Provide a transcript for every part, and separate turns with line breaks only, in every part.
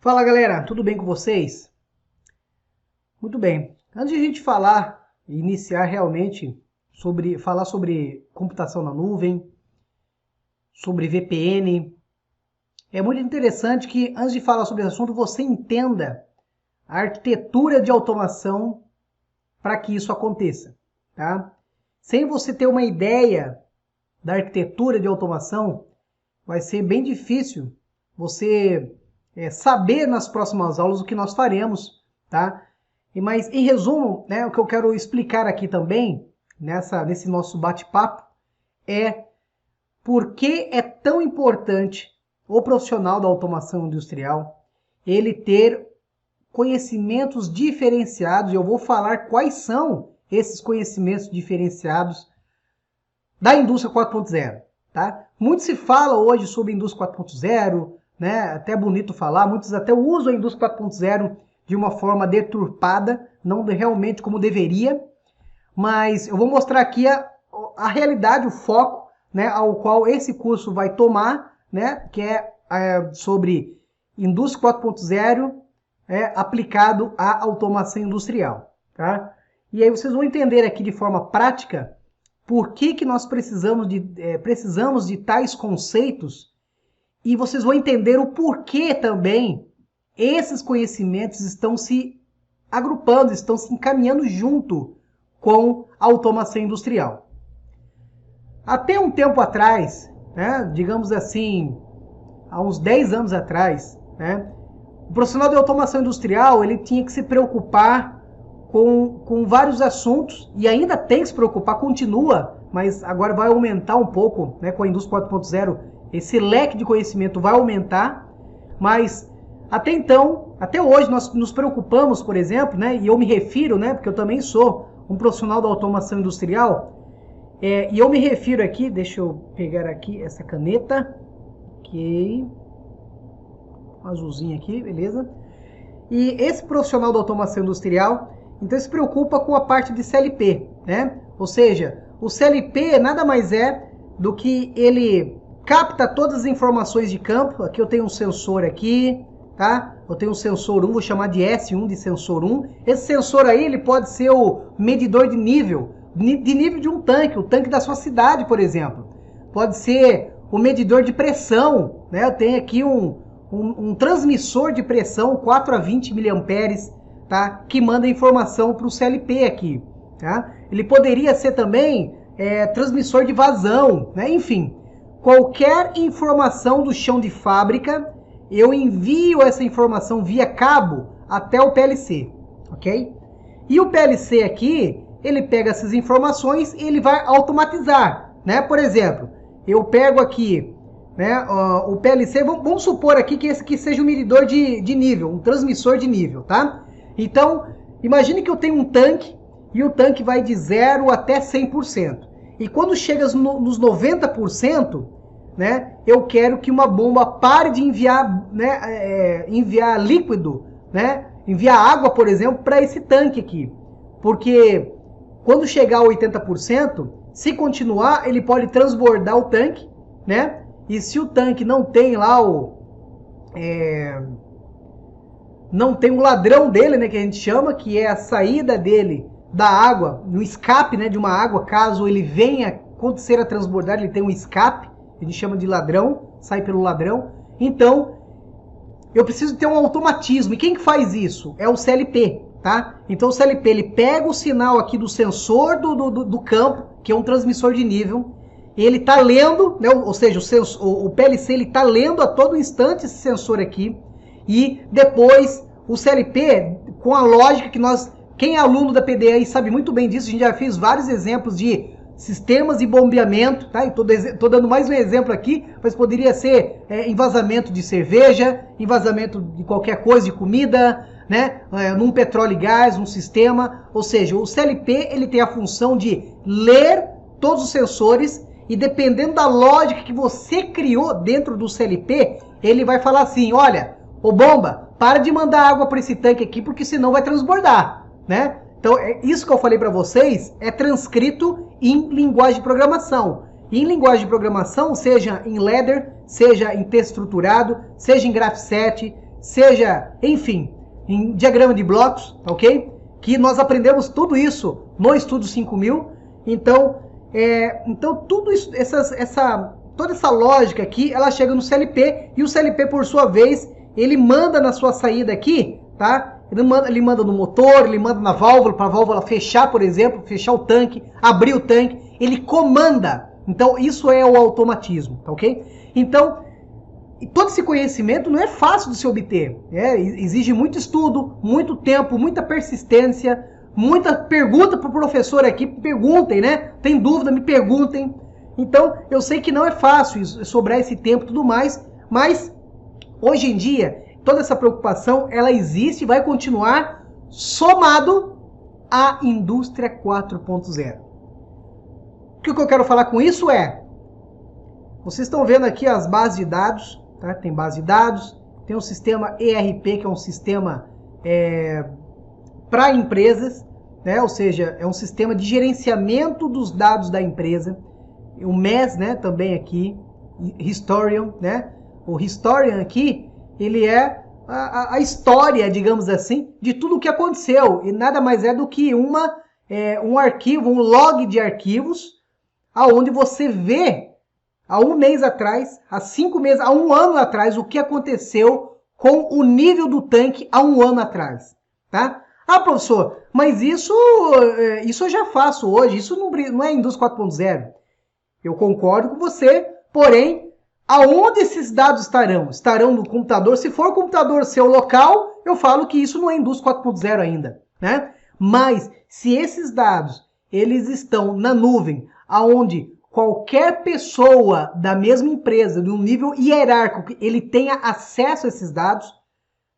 Fala galera, tudo bem com vocês? Muito bem. Antes de a gente iniciar realmente falar sobre computação na nuvem, sobre VPN, é muito interessante que antes de falar sobre o assunto você entenda a arquitetura de automação para que isso aconteça, tá? Sem você ter uma ideia da arquitetura de automação, vai ser bem difícil você saber nas próximas aulas o que nós faremos, tá? Mas em resumo, né, o que eu quero explicar aqui também, nesse nosso bate-papo, é por que é tão importante o profissional da automação industrial, ele ter conhecimentos diferenciados, e eu vou falar quais são esses conhecimentos diferenciados da indústria 4.0, tá? Muito se fala hoje sobre indústria 4.0, né? Até é bonito falar, muitos até usam a indústria 4.0 de uma forma deturpada, não realmente como deveria, mas eu vou mostrar aqui a realidade, o foco, né, ao qual esse curso vai tomar, né, que é sobre indústria 4.0 aplicado à automação industrial, tá? E aí vocês vão entender aqui de forma prática por que nós precisamos de tais conceitos, e vocês vão entender o porquê também esses conhecimentos estão se agrupando, estão se encaminhando junto com a automação industrial. Até um tempo atrás, né, digamos assim, há uns 10 anos atrás, né, o profissional de automação industrial ele tinha que se preocupar com vários assuntos, e ainda tem que se preocupar, continua, mas agora vai aumentar um pouco, né, com a indústria 4.0, esse leque de conhecimento vai aumentar, mas até então, até hoje nós nos preocupamos, por exemplo, né, e eu me refiro, né, porque eu também sou um profissional da automação industrial, e eu me refiro aqui, deixa eu pegar aqui essa caneta, ok, azulzinha aqui, beleza? E esse profissional da automação industrial, então se preocupa com a parte de CLP, né? Ou seja, o CLP nada mais é do que ele capta todas as informações de campo. Aqui eu tenho um sensor aqui, tá? Eu tenho um sensor 1, vou chamar de S1 de sensor 1. Esse sensor aí, ele pode ser o medidor de nível de um tanque, o tanque da sua cidade, por exemplo. Pode ser o medidor de pressão, né? Eu tenho aqui um transmissor de pressão 4 a 20 miliamperes, tá? Que manda informação para o CLP aqui, tá? Ele poderia ser também transmissor de vazão, né? Enfim, qualquer informação do chão de fábrica, eu envio essa informação via cabo até o PLC, ok? E o PLC aqui, ele pega essas informações e ele vai automatizar, né? Por exemplo, eu pego aqui, né, o PLC, vamos supor aqui que esse aqui seja um medidor de nível, um transmissor de nível, tá? Então, imagine que eu tenho um tanque e o tanque vai de 0 até 100%. E quando chega nos 90%, né, eu quero que uma bomba pare de enviar, né, enviar líquido, né, enviar água, por exemplo, para esse tanque aqui. Porque quando chegar a 80%, se continuar, ele pode transbordar o tanque, né? E se o tanque não tem lá não tem o ladrão dele, né, que a gente chama, que é a saída dele da água, no escape, né, de uma água, caso ele venha acontecer a transbordar, ele tem um escape, a gente chama de ladrão, sai pelo ladrão. Então, eu preciso ter um automatismo. E quem que faz isso? É o CLP, tá? Então o CLP, ele pega o sinal aqui do sensor do campo, que é um transmissor de nível, ele está lendo, né, ou seja, o PLC ele está lendo a todo instante esse sensor aqui, e depois o CLP, com a lógica que quem é aluno da PDE sabe muito bem disso, a gente já fez vários exemplos de sistemas de bombeamento, tá? Estou dando mais um exemplo aqui, mas poderia ser envasamento de cerveja, envasamento de qualquer coisa, de comida, né? Num petróleo e gás, um sistema, ou seja, o CLP ele tem a função de ler todos os sensores, e dependendo da lógica que você criou dentro do CLP, ele vai falar assim, olha, ô bomba, para de mandar água para esse tanque aqui, porque senão vai transbordar, né? Então, isso que eu falei para vocês é transcrito em linguagem de programação. E em linguagem de programação, seja em ladder, seja em texto estruturado, seja em graph7, seja, enfim, em diagrama de blocos, ok? Que nós aprendemos tudo isso no Estudo 5000. Então tudo isso, toda essa lógica aqui, ela chega no CLP, e o CLP, por sua vez, ele manda na sua saída aqui, tá? Ele manda no motor, ele manda na válvula, para a válvula fechar, por exemplo, fechar o tanque, abrir o tanque, ele comanda. Então, isso é o automatismo, tá ok? Então, todo esse conhecimento não é fácil de se obter, exige muito estudo, muito tempo, muita persistência, muita pergunta para o professor aqui, perguntem, né? Tem dúvida, me perguntem. Então, eu sei que não é fácil sobrar esse tempo e tudo mais, mas hoje em dia, toda essa preocupação, ela existe e vai continuar somado à indústria 4.0. O que eu quero falar com isso é, vocês estão vendo aqui as bases de dados, tá? Tem base de dados, tem o sistema ERP, que é um sistema para empresas, né? Ou seja, é um sistema de gerenciamento dos dados da empresa. O MES, né, também aqui, Historian, né? O Historian aqui, ele é a história, digamos assim, de tudo o que aconteceu, e nada mais é do que um arquivo, um log de arquivos, aonde você vê há um mês atrás, há 5 meses, há um ano atrás, o que aconteceu com o nível do tanque há um ano atrás, tá? Ah, professor, mas isso eu já faço hoje, isso não é indústria 4.0. Eu concordo com você, porém, aonde esses dados estarão? Estarão no computador? Se for o computador seu local, eu falo que isso não é indústria 4.0 ainda, né? Mas, se esses dados, eles estão na nuvem, aonde qualquer pessoa da mesma empresa, de um nível hierárquico, ele tenha acesso a esses dados,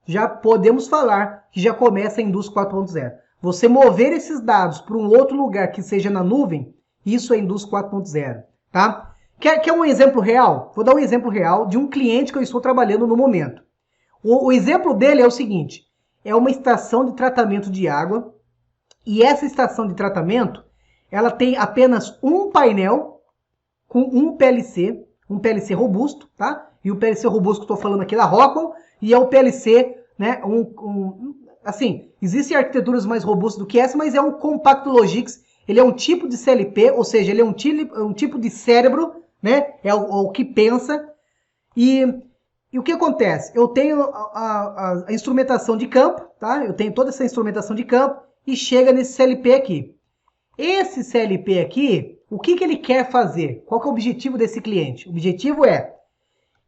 já podemos falar que já começa a indústria 4.0. Você mover esses dados para um outro lugar que seja na nuvem, isso é indústria 4.0, tá? Quer um exemplo real? Vou dar um exemplo real de um cliente que eu estou trabalhando no momento. O exemplo dele é o seguinte, é uma estação de tratamento de água, e essa estação de tratamento, ela tem apenas um painel com um PLC robusto, tá? E o PLC robusto que eu estou falando aqui é da Rockwell, e é o PLC, né? Assim, existem arquiteturas mais robustas do que essa, mas é um Compact Logix. Ele é um tipo de CLP, ou seja, ele é um tipo de cérebro, né? É o que pensa. E o que acontece? Eu tenho a instrumentação de campo, tá? Eu tenho toda essa instrumentação de campo e chega nesse CLP aqui. Esse CLP aqui, o que ele quer fazer? Qual que é o objetivo desse cliente? O objetivo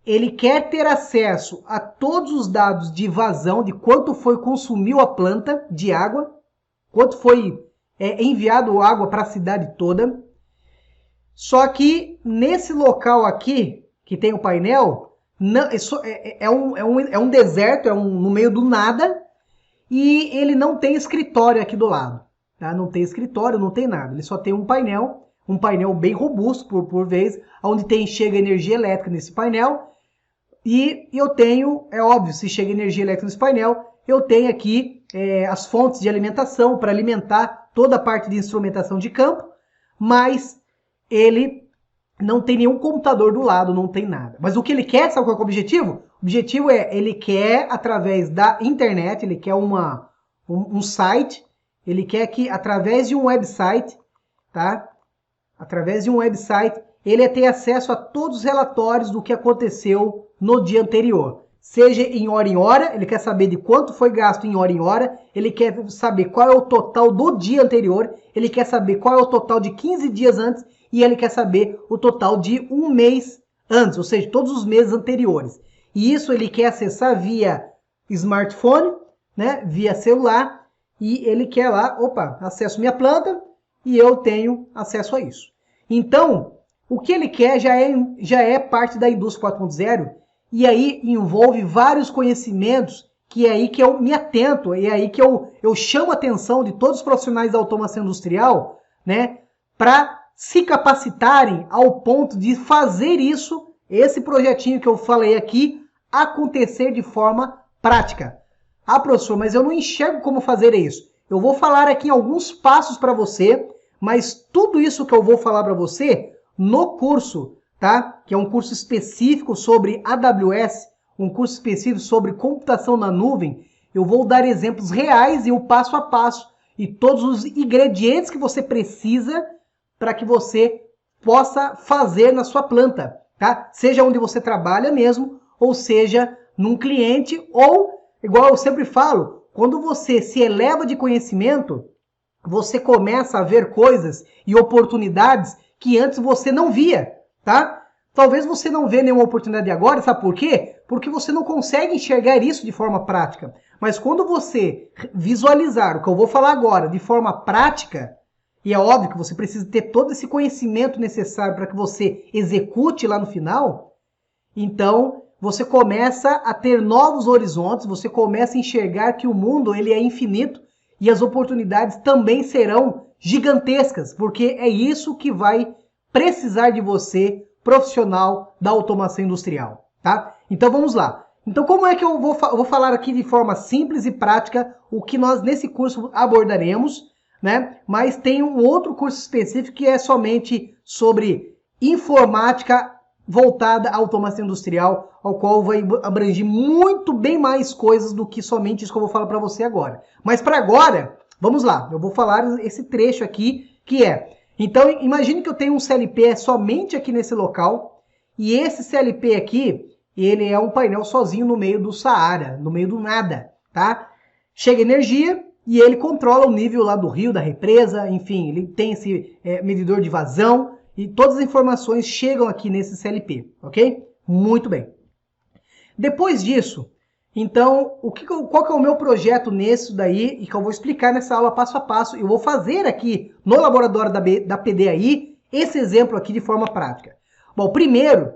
ele quer ter acesso a todos os dados de vazão, de quanto consumiu a planta de água, quanto foi enviado água para a cidade toda. Só que nesse local aqui, que tem o painel, é um deserto, no meio do nada, e ele não tem escritório aqui do lado. Tá? Não tem escritório, não tem nada. Ele só tem um painel bem robusto por vez, onde chega energia elétrica nesse painel. E eu tenho, é óbvio, se chega energia elétrica nesse painel, eu tenho aqui as fontes de alimentação para alimentar toda a parte de instrumentação de campo, mas ele não tem nenhum computador do lado, não tem nada. Mas o que ele quer, sabe qual é o objetivo? O objetivo ele quer, através da internet, ele quer um site, ele quer que, através de um website, tá? Através de um website, ele ter acesso a todos os relatórios do que aconteceu no dia anterior. Seja em hora, ele quer saber de quanto foi gasto em hora, ele quer saber qual é o total do dia anterior, ele quer saber qual é o total de 15 dias antes, e ele quer saber o total de um mês antes, ou seja, todos os meses anteriores. E isso ele quer acessar via smartphone, né, via celular, e ele quer lá, acesso minha planta, e eu tenho acesso a isso. Então, o que ele quer já é parte da indústria 4.0, e aí envolve vários conhecimentos que é aí que eu me atento, é aí que eu chamo a atenção de todos os profissionais da automação industrial, né, para se capacitarem ao ponto de fazer esse projetinho que eu falei aqui, acontecer de forma prática. Ah, professor, mas eu não enxergo como fazer isso. Eu vou falar aqui alguns passos para você, mas tudo isso que eu vou falar para você no curso, tá? Que é um curso específico sobre AWS, um curso específico sobre computação na nuvem, eu vou dar exemplos reais e o passo a passo e todos os ingredientes que você precisa para que você possa fazer na sua planta, tá? Seja onde você trabalha mesmo, ou seja num cliente, ou, igual eu sempre falo, quando você se eleva de conhecimento, você começa a ver coisas e oportunidades que antes você não via, tá? Talvez você não vê nenhuma oportunidade agora, sabe por quê? Porque você não consegue enxergar isso de forma prática. Mas quando você visualizar o que eu vou falar agora de forma prática, e é óbvio que você precisa ter todo esse conhecimento necessário para que você execute lá no final, então você começa a ter novos horizontes, você começa a enxergar que o mundo ele é infinito e as oportunidades também serão gigantescas, porque é isso que vai precisar de você, profissional da automação industrial, tá? Então vamos lá. Então como é que eu vou falar aqui de forma simples e prática o que nós nesse curso abordaremos, né? Mas tem um outro curso específico que é somente sobre informática voltada à automação industrial, ao qual vai abranger muito bem mais coisas do que somente isso que eu vou falar para você agora. Mas para agora, vamos lá, eu vou falar esse trecho aqui, que é, então imagine que eu tenho um CLP somente aqui nesse local, e esse CLP aqui, ele é um painel sozinho no meio do Saara, no meio do nada, tá? Chega energia e ele controla o nível lá do rio, da represa, enfim, ele tem esse medidor de vazão, e todas as informações chegam aqui nesse CLP, ok? Muito bem. Depois disso, então, qual que é o meu projeto nisso daí, e que eu vou explicar nessa aula passo a passo, eu vou fazer aqui no laboratório da PDAI esse exemplo aqui de forma prática. Bom, primeiro,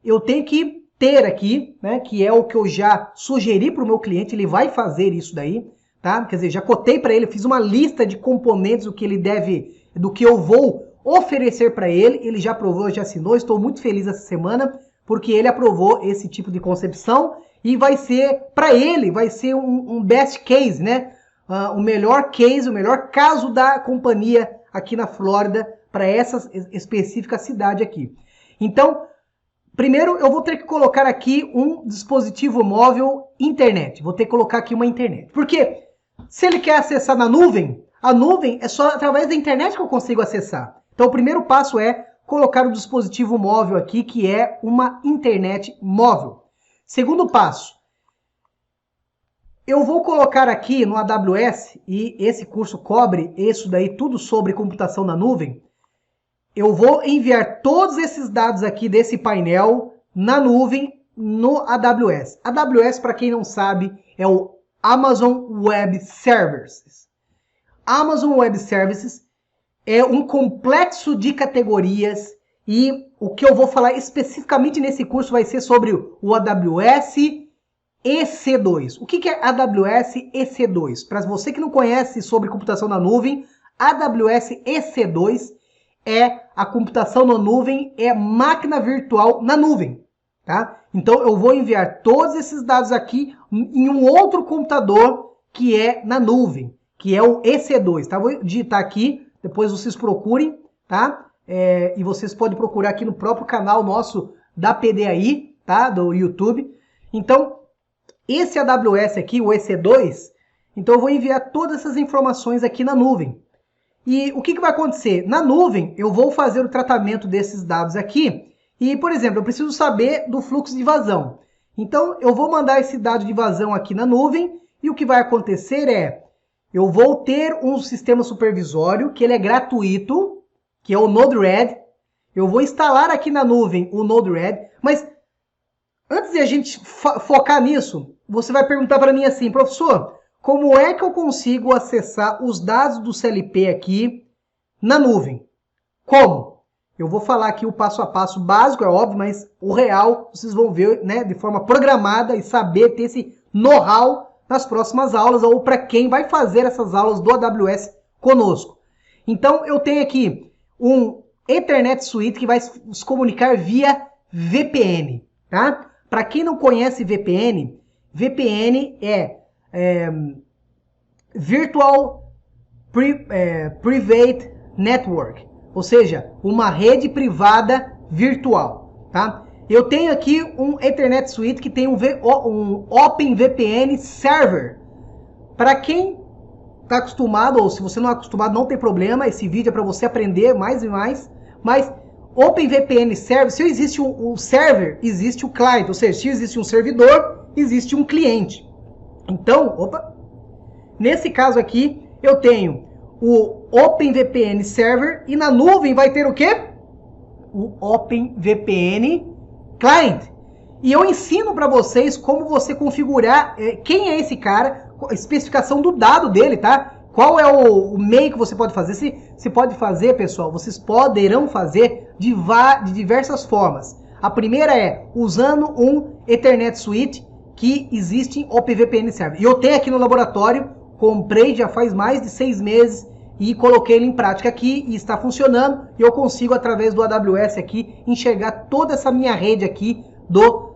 eu tenho que ter aqui, né, que é o que eu já sugeri para o meu cliente, ele vai fazer isso daí, tá? Quer dizer, já cotei para ele, fiz uma lista de componentes do que ele deve, do que eu vou oferecer para ele, ele já aprovou, já assinou, estou muito feliz essa semana, porque ele aprovou esse tipo de concepção e vai ser, para ele, vai ser um best case, né? O melhor case, o melhor caso da companhia aqui na Flórida para essa específica cidade aqui. Então, primeiro eu vou ter que colocar aqui um dispositivo móvel internet, vou ter que colocar aqui uma internet. Porque se ele quer acessar na nuvem, a nuvem é só através da internet que eu consigo acessar. Então, o primeiro passo é colocar o dispositivo móvel aqui, que é uma internet móvel. Segundo passo, eu vou colocar aqui no AWS, e esse curso cobre isso daí, tudo sobre computação na nuvem. Eu vou enviar todos esses dados aqui desse painel na nuvem no AWS. AWS, para quem não sabe, é o Amazon Web Services. Amazon Web Services é um complexo de categorias e o que eu vou falar especificamente nesse curso vai ser sobre o AWS EC2. O que é AWS EC2? Para você que não conhece sobre computação na nuvem, AWS EC2 é a computação na nuvem, é máquina virtual na nuvem, tá? Então eu vou enviar todos esses dados aqui em um outro computador que é na nuvem, que é o EC2, tá? Vou digitar aqui. Depois vocês procurem, tá? E vocês podem procurar aqui no próprio canal nosso da PDAI, tá? Do YouTube. Então, esse AWS aqui, o EC2, então eu vou enviar todas essas informações aqui na nuvem. E o que vai acontecer? Na nuvem, eu vou fazer o tratamento desses dados aqui. E, por exemplo, eu preciso saber do fluxo de vazão. Então, eu vou mandar esse dado de vazão aqui na nuvem. E o que vai acontecer é, eu vou ter um sistema supervisório, que ele é gratuito, que é o Node-RED. Eu vou instalar aqui na nuvem o Node-RED. Mas antes de a gente focar nisso, você vai perguntar para mim assim, professor, como é que eu consigo acessar os dados do CLP aqui na nuvem? Como? Eu vou falar aqui o passo a passo básico, é óbvio, mas o real vocês vão ver, né, de forma programada e saber ter esse know-how nas próximas aulas ou para quem vai fazer essas aulas do AWS conosco. Então, eu tenho aqui um Ethernet Suite que vai se comunicar via VPN, tá? Para quem não conhece VPN, VPN é Virtual Private Network, ou seja, uma rede privada virtual, tá? eu tenho aqui um Ethernet Suite que tem um OpenVPN Server. Para quem está acostumado, ou se você não é acostumado, não tem problema, esse vídeo é para você aprender mais e mais, mas OpenVPN Server, se existe um server, existe o client, ou seja, se existe um servidor, existe um cliente. Então, nesse caso aqui, eu tenho o OpenVPN Server e na nuvem vai ter o quê? O OpenVPN Client. E eu ensino para vocês como você configurar, quem é esse cara, a especificação do dado dele, tá? Qual é o meio que você pode fazer? Se pode fazer, pessoal, vocês poderão fazer de diversas formas. A primeira é usando um Ethernet Suite que existe em OpenVPN Server. E eu tenho aqui no laboratório, comprei já faz mais de 6 meses e coloquei ele em prática aqui e está funcionando. E eu consigo, através do AWS aqui, enxergar toda essa minha rede aqui do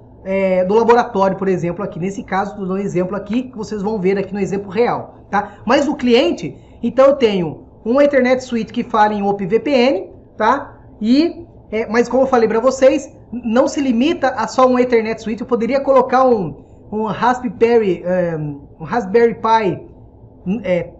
laboratório, por exemplo, aqui. Nesse caso, estou dando um exemplo aqui, que vocês vão ver aqui no exemplo real, tá? Mas o cliente, então eu tenho um Ethernet Suite que fala em OpenVPN, tá? Mas como eu falei para vocês, não se limita a só um Ethernet Suite. Eu poderia colocar um Raspberry Pi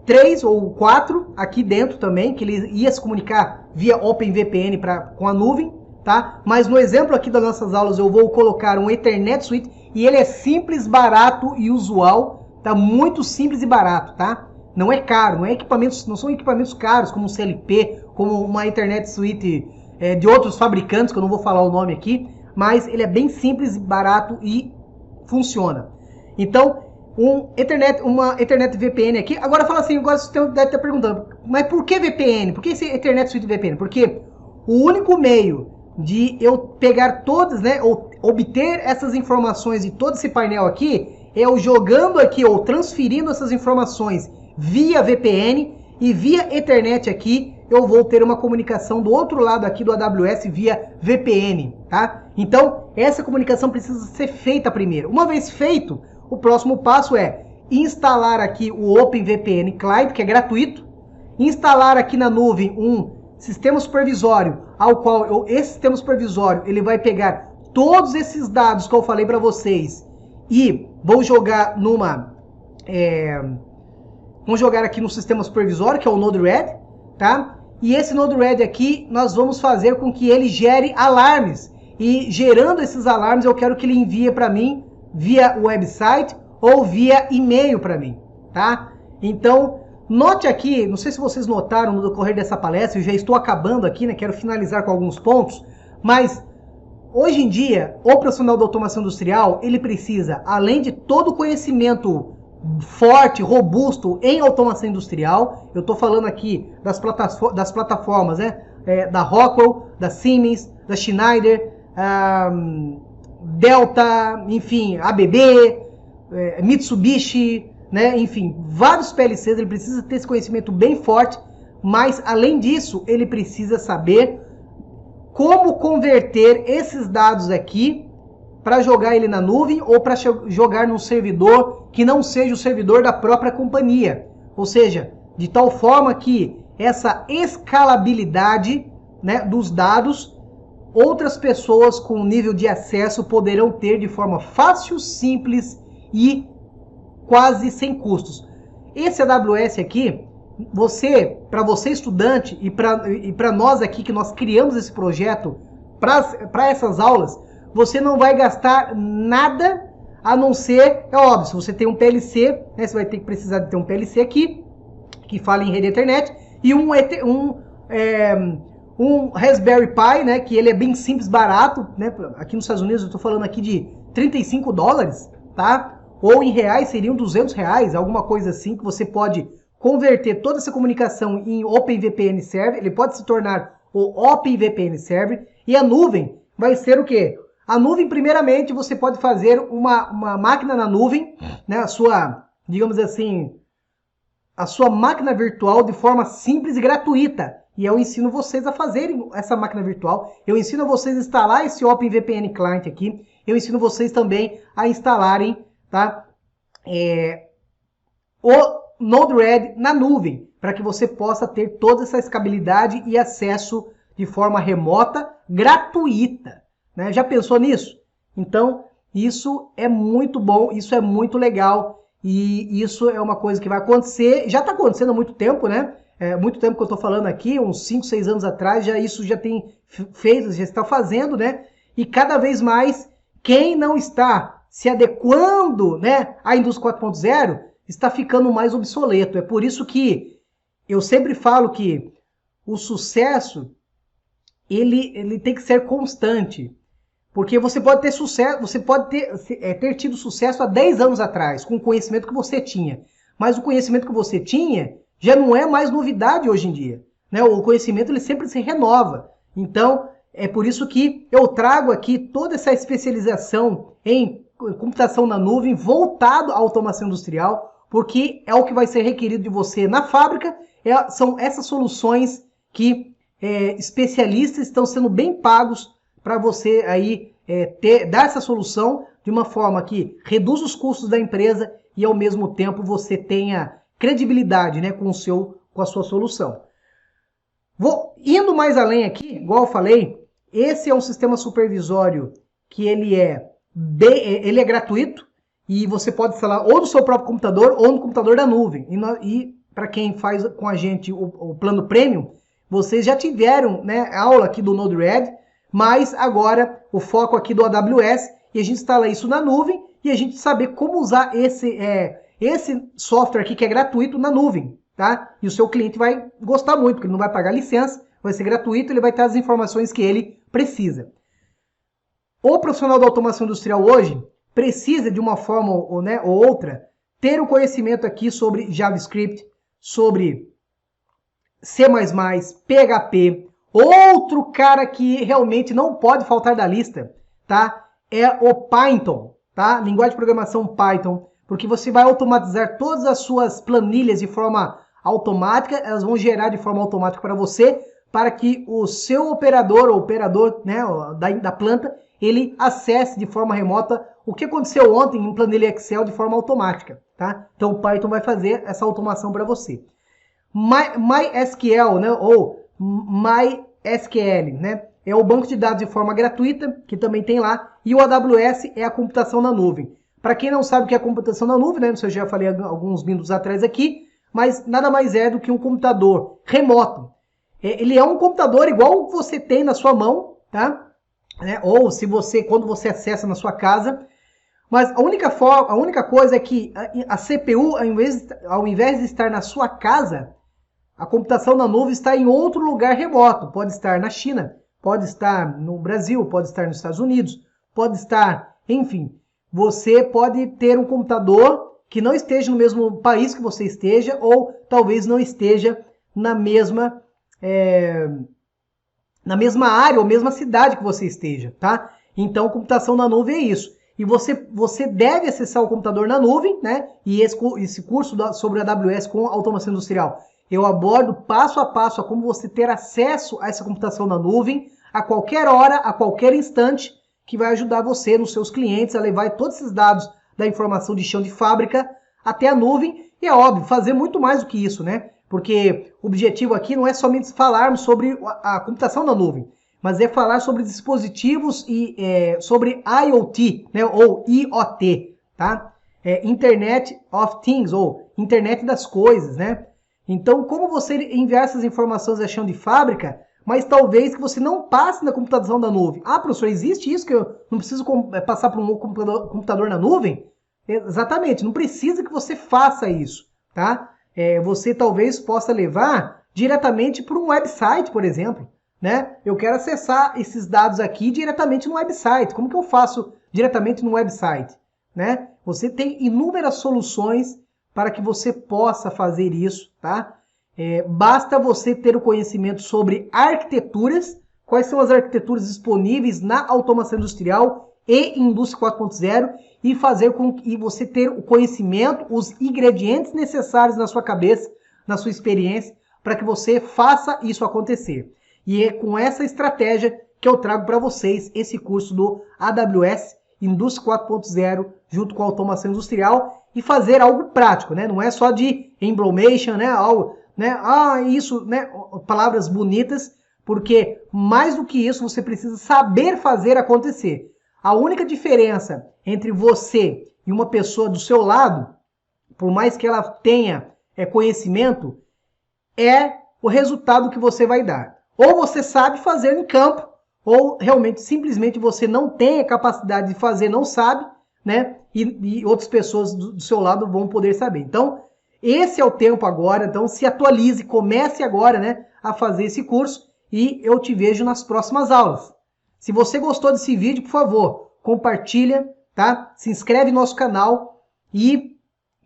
3 ou 4 aqui dentro também, que ele ia se comunicar via OpenVPN com a nuvem, tá? Mas no exemplo aqui das nossas aulas eu vou colocar um Ethernet Suite e ele é simples, barato e usual, tá? Muito simples e barato, tá? Não é caro, não são equipamentos caros como um CLP, como uma Ethernet Suite de outros fabricantes, que eu não vou falar o nome aqui, mas ele é bem simples, barato e funciona. Então, uma Ethernet VPN aqui. Agora fala assim, agora você deve estar perguntando, mas por que VPN? Por que esse Ethernet Suite VPN? Porque o único meio de eu pegar todas, né, ou obter essas informações de todo esse painel aqui, é eu jogando aqui ou transferindo essas informações via VPN e via Ethernet aqui, eu vou ter uma comunicação do outro lado aqui do AWS via VPN, tá? Então, essa comunicação precisa ser feita primeiro. Uma vez feito, o próximo passo é instalar aqui o OpenVPN Client, que é gratuito, instalar aqui na nuvem um sistema supervisório, ao qual esse sistema supervisório ele vai pegar todos esses dados que eu falei para vocês e vou jogar vamos jogar aqui no sistema supervisório, que é o Node-RED, tá? E esse Node-RED aqui, nós vamos fazer com que ele gere alarmes. E gerando esses alarmes, eu quero que ele envie para mim via website ou via e-mail para mim, tá? Então, note aqui, não sei se vocês notaram no decorrer dessa palestra, eu já estou acabando aqui, né? Quero finalizar com alguns pontos, mas hoje em dia, o profissional da automação industrial, ele precisa, além de todo o conhecimento forte, robusto em automação industrial, eu estou falando aqui das plataformas, né? Da Rockwell, da Siemens, da Schneider, Delta, enfim, ABB, Mitsubishi, né? Enfim, vários PLCs, ele precisa ter esse conhecimento bem forte, mas além disso, ele precisa saber como converter esses dados aqui para jogar ele na nuvem ou para jogar num servidor que não seja o servidor da própria companhia. Ou seja, de tal forma que essa escalabilidade, né, dos dados, outras pessoas com nível de acesso poderão ter de forma fácil, simples e quase sem custos. Esse AWS aqui, para você estudante e para nós aqui que nós criamos esse projeto para essas aulas, você não vai gastar nada a não ser, é óbvio, se você tem um PLC, né, você vai ter que precisar de ter um PLC aqui, que fala em rede Ethernet, e um Raspberry Pi, né, que ele é bem simples, barato, né, aqui nos Estados Unidos eu estou falando aqui de $35, tá? Ou em reais seriam R$200, alguma coisa assim, que você pode converter toda essa comunicação em OpenVPN Server, ele pode se tornar o OpenVPN Server, e a nuvem vai ser o quê? A nuvem, primeiramente, você pode fazer uma máquina na nuvem, né, a sua, digamos assim, a sua máquina virtual de forma simples e gratuita. E eu ensino vocês a fazerem essa máquina virtual. Eu ensino vocês a instalar esse OpenVPN Client aqui. Eu ensino vocês também a instalarem, tá, o Node-RED na nuvem, para que você possa ter toda essa escalabilidade e acesso de forma remota, gratuita. né? Já pensou nisso? Então, isso é muito bom, isso é muito legal e isso é uma coisa que vai acontecer, já está acontecendo há muito tempo, né? Muito tempo que eu estou falando aqui, uns 5, 6 anos atrás, isso já tem feito, já está fazendo, né? E cada vez mais, quem não está se adequando, né, à indústria 4.0 está ficando mais obsoleto. É por isso que eu sempre falo que o sucesso ele tem que ser constante. Porque você pode ter sucesso, você pode ter tido sucesso há 10 anos atrás, com o conhecimento que você tinha. Mas o conhecimento que você tinha já não é mais novidade hoje em dia. Né? O conhecimento ele sempre se renova. Então, é por isso que eu trago aqui toda essa especialização em computação na nuvem, voltado à automação industrial, porque é o que vai ser requerido de você na fábrica. São essas soluções que especialistas estão sendo bem pagos para você aí dar essa solução de uma forma que reduz os custos da empresa e ao mesmo tempo você tenha credibilidade, né, com a sua solução. Indo mais além aqui, igual eu falei, esse é um sistema supervisório que ele é gratuito e você pode instalar ou no seu próprio computador ou no computador da nuvem. E para quem faz com a gente o plano Premium, vocês já tiveram, né, aula aqui do Node-RED, mas agora o foco aqui do AWS e a gente instala isso na nuvem e a gente saber como usar esse software aqui que é gratuito na nuvem, tá? E o seu cliente vai gostar muito, porque ele não vai pagar licença, vai ser gratuito, ele vai ter as informações que ele precisa. O profissional da automação industrial hoje precisa de uma forma ou outra ter o conhecimento aqui sobre JavaScript, sobre C++, PHP. Outro cara que realmente não pode faltar da lista, tá? É o Python, tá? Linguagem de programação Python, porque você vai automatizar todas as suas planilhas de forma automática, elas vão gerar de forma automática para você, para que o seu operador, ou operador, né, da planta, ele acesse de forma remota o que aconteceu ontem em planilha Excel de forma automática, tá? Então o Python vai fazer essa automação para você. MySQL, né, ou MySQL, né, é o banco de dados de forma gratuita, que também tem lá, e o AWS é a computação na nuvem. Para quem não sabe o que é computação na nuvem, né, eu já falei alguns minutos atrás aqui, mas nada mais é do que um computador remoto. Ele é um computador igual você tem na sua mão, tá? Ou quando você acessa na sua casa. Mas a única coisa é que a CPU, ao invés de estar na sua casa, a computação na nuvem está em outro lugar remoto. Pode estar na China, pode estar no Brasil, pode estar nos Estados Unidos, pode estar, enfim. Você pode ter um computador que não esteja no mesmo país que você esteja, ou talvez não esteja na mesma área ou mesma cidade que você esteja, tá? Então, computação na nuvem é isso. E você deve acessar o computador na nuvem, né? E esse curso sobre a AWS com automação industrial, eu abordo passo a passo a como você ter acesso a essa computação na nuvem, a qualquer hora, a qualquer instante, que vai ajudar você, nos seus clientes, a levar todos esses dados da informação de chão de fábrica até a nuvem. E é óbvio, fazer muito mais do que isso, né? Porque o objetivo aqui não é somente falarmos sobre a computação na nuvem, mas é falar sobre dispositivos e sobre IoT, né, ou IoT, tá? Internet of Things, ou Internet das Coisas, né? Então, como você enviar essas informações a chão de fábrica, mas talvez que você não passe na computação da nuvem. Ah, professor, existe isso que eu não preciso passar para um computador na nuvem? Exatamente, não precisa que você faça isso, tá? Você talvez possa levar diretamente para um website, por exemplo, né? Eu quero acessar esses dados aqui diretamente no website. Como que eu faço diretamente no website, né? Você tem inúmeras soluções para que você possa fazer isso, tá? Basta você ter o conhecimento sobre arquiteturas, quais são as arquiteturas disponíveis na automação industrial e indústria 4.0 e fazer com que você ter o conhecimento, os ingredientes necessários na sua cabeça, na sua experiência, para que você faça isso acontecer. E é com essa estratégia que eu trago para vocês esse curso do AWS Indústria 4.0 junto com a automação industrial e fazer algo prático, né? Não é só de emblomation, né? Algo, né? Isso, né? Palavras bonitas, Porque mais do que isso, você precisa saber fazer acontecer. A única diferença entre você e uma pessoa do seu lado, por mais que ela tenha conhecimento, é o resultado que você vai dar. Ou você sabe fazer em campo, ou realmente simplesmente você não tem a capacidade de fazer, não sabe, né? E outras pessoas do seu lado vão poder saber. Então, esse é o tempo agora. Então, se atualize, comece agora, né, a fazer esse curso e eu te vejo nas próximas aulas. Se você gostou desse vídeo, por favor, compartilha, tá? Se inscreve no nosso canal e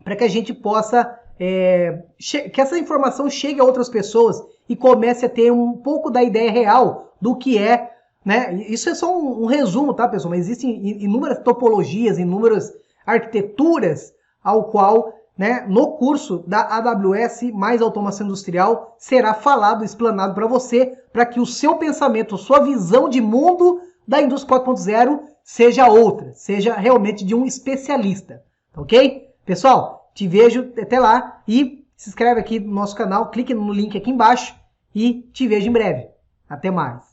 para que a gente possa que essa informação chegue a outras pessoas e comece a ter um pouco da ideia real do que é, né? Isso é só um resumo, tá, pessoal? Mas existem inúmeras topologias, inúmeras arquiteturas ao qual, né, no curso da AWS mais automação industrial será falado, explanado para você, para que o seu pensamento, sua visão de mundo da indústria 4.0 seja outra, seja realmente de um especialista, ok? Pessoal, te vejo até lá e se inscreve aqui no nosso canal, clique no link aqui embaixo e te vejo em breve. Até mais.